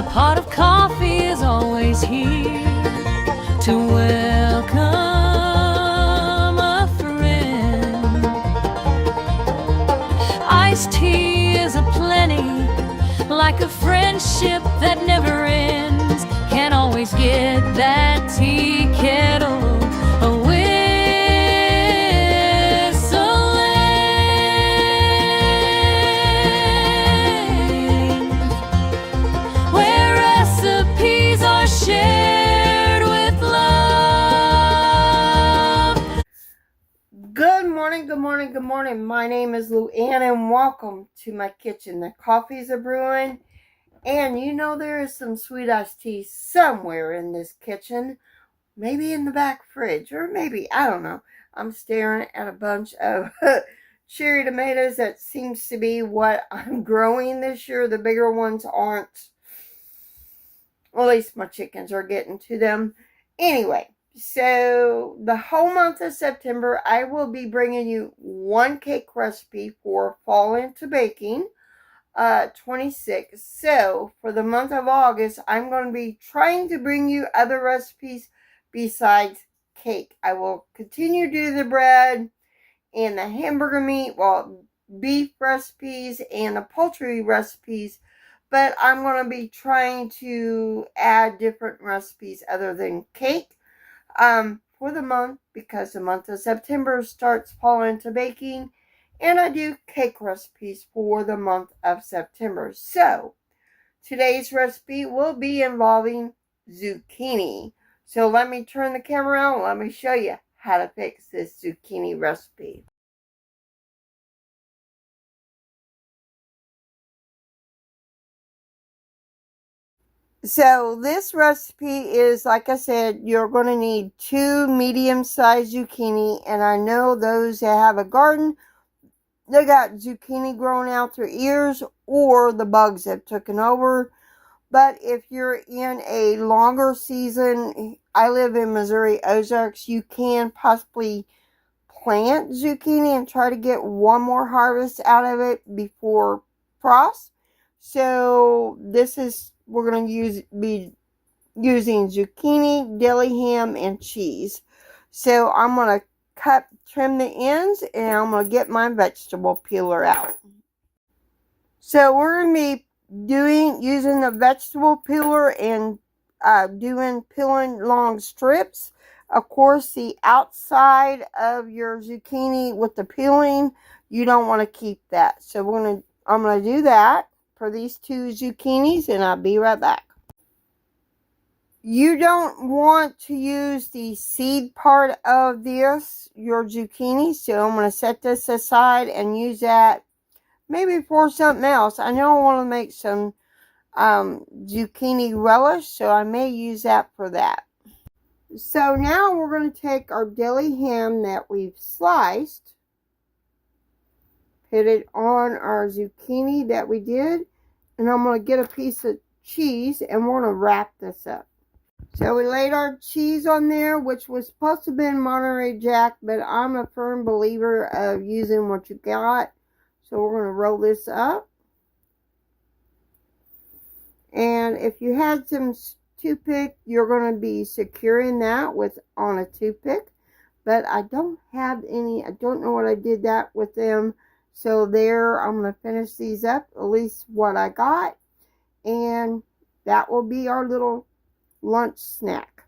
A pot of coffee is always here to welcome a friend. Iced tea is aplenty, like a friendship that never ends. Can't always get that tea kettle a whistling. Where recipes are shared with love. Good morning, good morning, good morning. My name is LouAnn and welcome to my kitchen. The coffees are brewing and you know there is some sweet iced tea somewhere in this kitchen. Maybe in the back fridge or maybe, I don't know. I'm staring at a bunch of cherry tomatoes. That seems to be what I'm growing this year. The bigger ones aren't. Well, at least my chickens are getting to them. Anyway. So the whole month of September, I will be bringing you one cake recipe for fall into baking, 26. So for the month of August, I'm going to be trying to bring you other recipes besides cake. I will continue to do the bread and the hamburger meat, beef recipes and the poultry recipes, but I'm going to be trying to add different recipes other than cake. For the month, because the month of September starts fall into baking, and I do cake recipes for the month of September. So today's recipe will be involving zucchini. So let me turn the camera around. Let me show you how to fix this zucchini recipe. So this recipe is, like I said, you're going to need 2 medium-sized zucchini. And I know those that have a garden, they got zucchini growing out their ears or the bugs have taken over. But if you're in a longer season, I live in Missouri Ozarks, you can possibly plant zucchini and try to get one more harvest out of it before frost. So this is, we're going to be using zucchini, deli ham, and cheese. So I'm going to trim the ends, and I'm going to get my vegetable peeler out. So we're going to be using the vegetable peeler and peeling long strips. Of course, the outside of your zucchini with the peeling, you don't want to keep that. So I'm going to do that for these 2 zucchinis, and I'll be right back. You don't want to use the seed part of your zucchini, so I'm going to set this aside and use that maybe for something else. I know I want to make some zucchini relish, so I may use that for that. So now we're going to take our deli ham that we've sliced, put it on our zucchini that we did, and I'm going to get a piece of cheese and we're going to wrap this up. So we laid our cheese on there, which was supposed to have been Monterey Jack, but I'm a firm believer of using what you got. So we're going to roll this up. And if you had some toothpick, you're going to be securing that on a toothpick. But I don't have any. I don't know what I did that with them. So there, I'm going to finish these up, at least what I got. And that will be our little lunch snack.